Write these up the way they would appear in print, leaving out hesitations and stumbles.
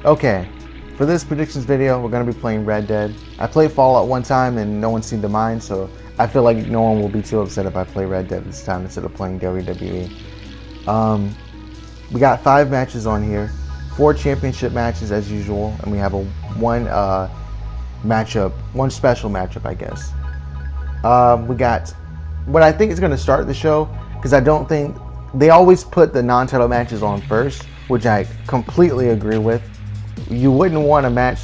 Okay, for this predictions video, we're going to be playing Red Dead. I played Fallout one time and no one seemed to mind, so I feel like no one will be too upset if I play Red Dead this time instead of playing WWE. We got 5 matches on here, 4 championship matches as usual, and we have one special matchup, I guess. We got what I think is going to start the show, because I don't think they always put the non-title matches on first, which I completely agree with. You wouldn't want a match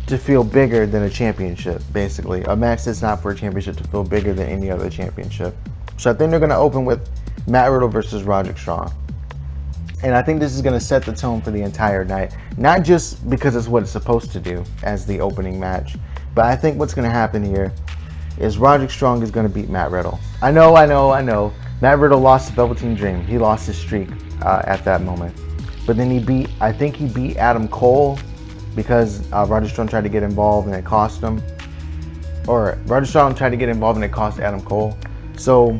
to feel bigger than a championship, basically. A match that's not for a championship to feel bigger than any other championship. So I think they're going to open with Matt Riddle versus Roderick Strong. And I think this is going to set the tone for the entire night. Not just because it's what it's supposed to do as the opening match, but I think what's going to happen here is Roderick Strong is going to beat Matt Riddle. I know. Matt Riddle lost to Velveteen Dream. He lost his streak at that moment. But then I think he beat Adam Cole because Roderick Strong tried to get involved and it cost him. Or Roderick Strong tried to get involved and it cost Adam Cole. So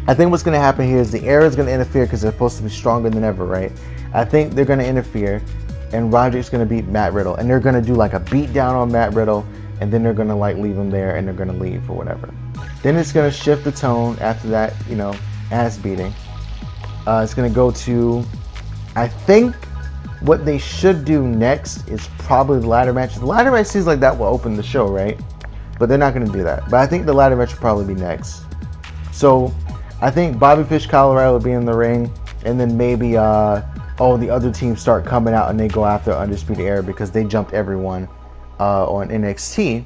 I think what's going to happen here is the Era is going to interfere because they're supposed to be stronger than ever, right? I think they're going to interfere and Roderick's going to beat Matt Riddle. And they're going to do like a beat down on Matt Riddle and then they're going to like leave him there and they're going to leave or whatever. Then it's going to shift the tone after that, ass beating. It's going to go to, I think what they should do next is probably the ladder match. The ladder match seems like that will open the show, right? But they're not going to do that. But I think the ladder match will probably be next. So I think Bobby Fish Colorado will be in the ring, and then maybe the other teams start coming out and they go after Undisputed Era because they jumped everyone on NXT.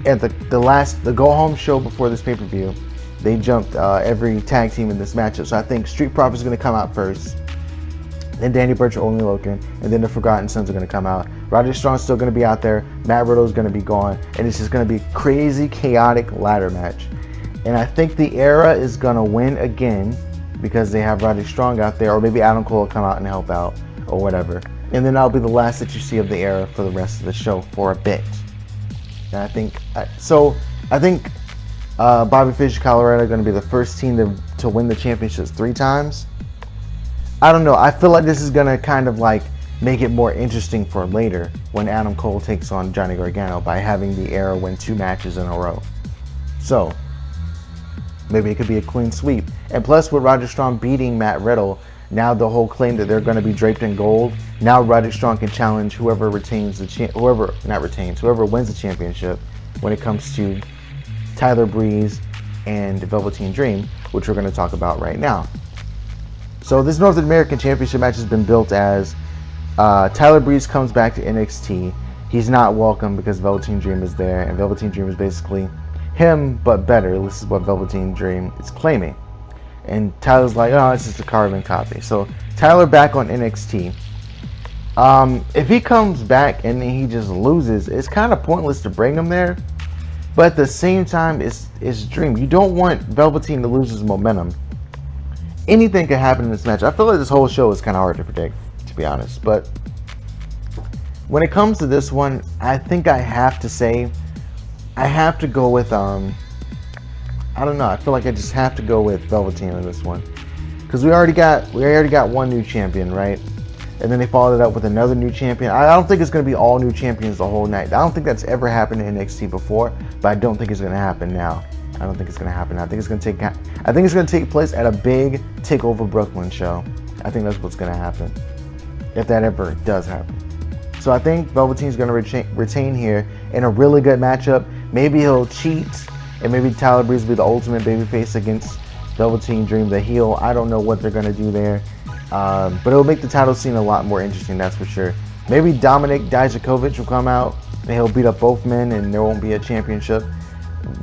At the go home show before this pay-per-view, they jumped every tag team in this matchup. So I think Street Profits is going to come out first, then Danny Burch, Only Logan, and then the Forgotten Sons are going to come out. Roderick Strong's still going to be out there. Matt Riddle is going to be gone, and it's just going to be a crazy, chaotic ladder match. And I think the Era is going to win again because they have Roderick Strong out there, or maybe Adam Cole will come out and help out, or whatever. And then that'll be the last that you see of the Era for the rest of the show for a bit. And I think Bobby Fish Colorado are going to be the first team to win the championships 3 times. I don't know. I feel like this is going to kind of like make it more interesting for later when Adam Cole takes on Johnny Gargano by having the Era win 2 matches in a row. So maybe it could be a clean sweep. And plus with Roderick Strong beating Matt Riddle, now the whole claim that they're going to be draped in gold, now Roderick Strong can challenge whoever wins the championship when it comes to Tyler Breeze and Velveteen Dream, which we're going to talk about right now. So this North American Championship match has been built as Tyler Breeze comes back to NXT. He's not welcome because Velveteen Dream is there, and Velveteen Dream is basically him but better. This is what Velveteen Dream is claiming. And Tyler's like, oh, it's just a carbon copy. So Tyler back on NXT. If he comes back and then he just loses, it's kind of pointless to bring him there. But at the same time, it's Dream. You don't want Velveteen to lose his momentum. Anything could happen in this match. I feel like this whole show is kind of hard to predict, to be honest. But when it comes to this one, I think I have to go with I don't know. I feel like I just have to go with Velveteen on this one because we already got one new champion, right? And then they followed it up with another new champion. I don't think it's going to be all new champions the whole night. I don't think that's ever happened in NXT before, but I don't think it's going to happen now. I think it's going to take place at a big Takeover Brooklyn show. I think that's what's going to happen, if that ever does happen. So I think Velveteen's going to retain here in a really good matchup. Maybe he'll cheat, and maybe Tyler Breeze will be the ultimate babyface against Velveteen Dream, the heel. I don't know what they're going to do there. But it'll make the title scene a lot more interesting, that's for sure. Maybe Dominik Dijakovic will come out, and he'll beat up both men, and there won't be a championship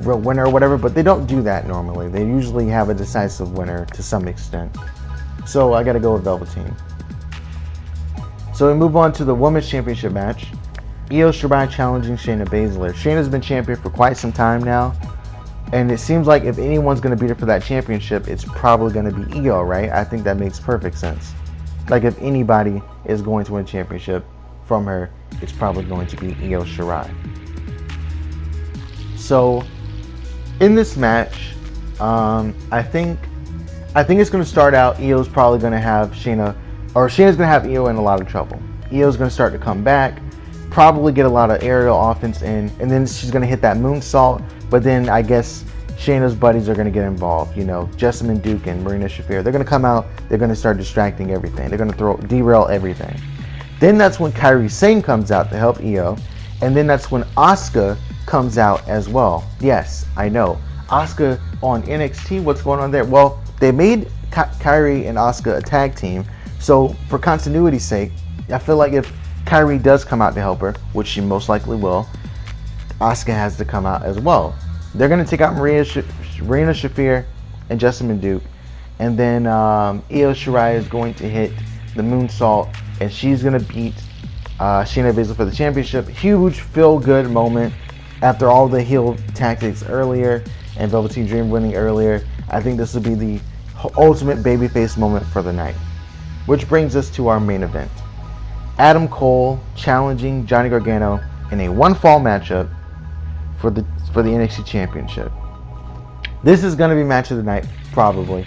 winner or whatever. But they don't do that normally. They usually have a decisive winner to some extent. So I got to go with Velveteen. So we move on to the Women's Championship match. Io Shirai challenging Shayna Baszler. Shayna's been champion for quite some time now. And it seems like if anyone's going to beat her for that championship, it's probably going to be Io, right? I think that makes perfect sense. Like if anybody is going to win a championship from her, it's probably going to be Io Shirai. So in this match, I think it's going to start out. Io's probably going to have Shayna or Shayna's going to have Io in a lot of trouble. Io's going to start to come back, probably get a lot of aerial offense in, and then she's going to hit that moonsault. But then I guess Shayna's buddies are going to get involved. You know, Jessamine Duke and Marina Shafir. They're going to come out. They're going to start distracting everything. They're going to derail everything. Then that's when Kairi Sane comes out to help Io. And then that's when Asuka comes out as well. Yes, I know. Asuka on NXT, what's going on there? Well, they made Kairi and Asuka a tag team. So for continuity's sake, I feel like if Kairi does come out to help her, which she most likely will, Asuka has to come out as well. They're going to take out Marina Shafir and Jessamine Duke. And then Io Shirai is going to hit the moonsault, and she's going to beat Shayna Baszler for the championship. Huge feel-good moment after all the heel tactics earlier and Velveteen Dream winning earlier. I think this will be the ultimate babyface moment for the night. Which brings us to our main event. Adam Cole challenging Johnny Gargano in a one-fall matchup for the NXT Championship. This is going to be match of the night, probably.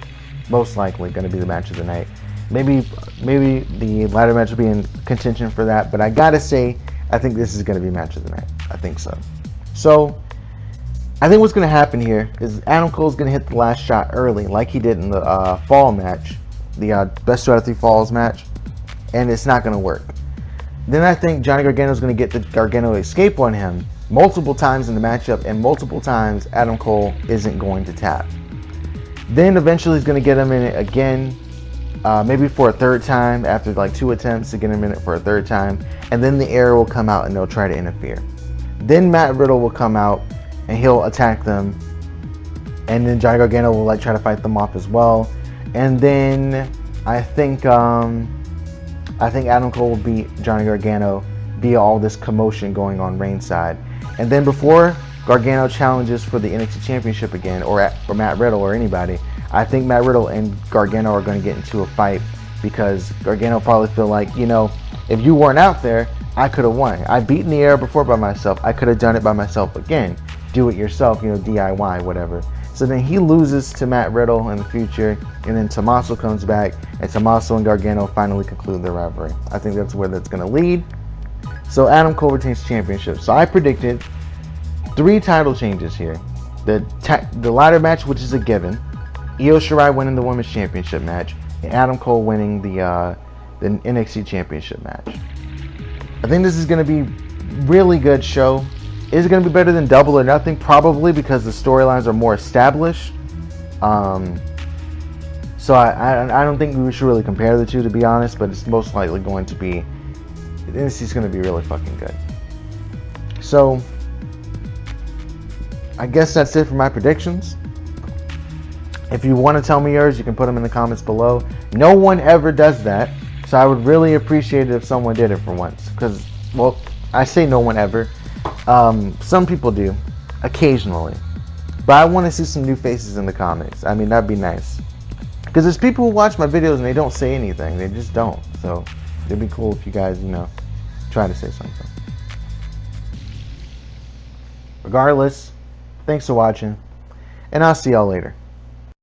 Most likely going to be the match of the night. Maybe the ladder match will be in contention for that, but I gotta say, I think this is going to be match of the night. I think so. So, I think what's going to happen here is Adam Cole's going to hit the last shot early, like he did in the fall match, the best 2 out of 3 falls match, and it's not going to work. Then I think Johnny Gargano's going to get the Gargano escape on him multiple times in the matchup, and multiple times Adam Cole isn't going to tap. Then eventually he's going to get him in it again, maybe for a third time after like 2 attempts to get him in it for a third time, and then the air will come out and they'll try to interfere. Then Matt Riddle will come out and he'll attack them, and then Johnny Gargano will like try to fight them off as well. And then I think Adam Cole will beat Johnny Gargano via all this commotion going on ringside. And then before Gargano challenges for the NXT Championship again, or Matt Riddle or anybody, I think Matt Riddle and Gargano are going to get into a fight, because Gargano probably feel like, you know, if you weren't out there, I could have won. I've beaten the air before by myself. I could have done it by myself again. Do it yourself, you know, DIY, whatever. So then he loses to Matt Riddle in the future, and then Tommaso comes back, and Tommaso and Gargano finally conclude their rivalry. I think that's where that's going to lead. So Adam Cole retains the championship. So I predicted 3 title changes here. The ladder match, which is a given. Io Shirai winning the women's championship match, and Adam Cole winning the NXT championship match. I think this is going to be really good show. Is it going to be better than Double or Nothing? Probably, because the storylines are more established. So I don't think we should really compare the two, to be honest, but it's most likely going to be, this is going to be really fucking good. So I guess that's it for my predictions. If you want to tell me yours, you can put them in the comments below. No one ever does that, so I would really appreciate it if someone did it for once. Because, well, I say no one ever. Some people do, occasionally. But I want to see some new faces in the comments. I mean, that'd be nice. Because there's people who watch my videos and they don't say anything. They just don't. So it'd be cool if you guys, you know, try to say something. Regardless, thanks for watching, and I'll see y'all later.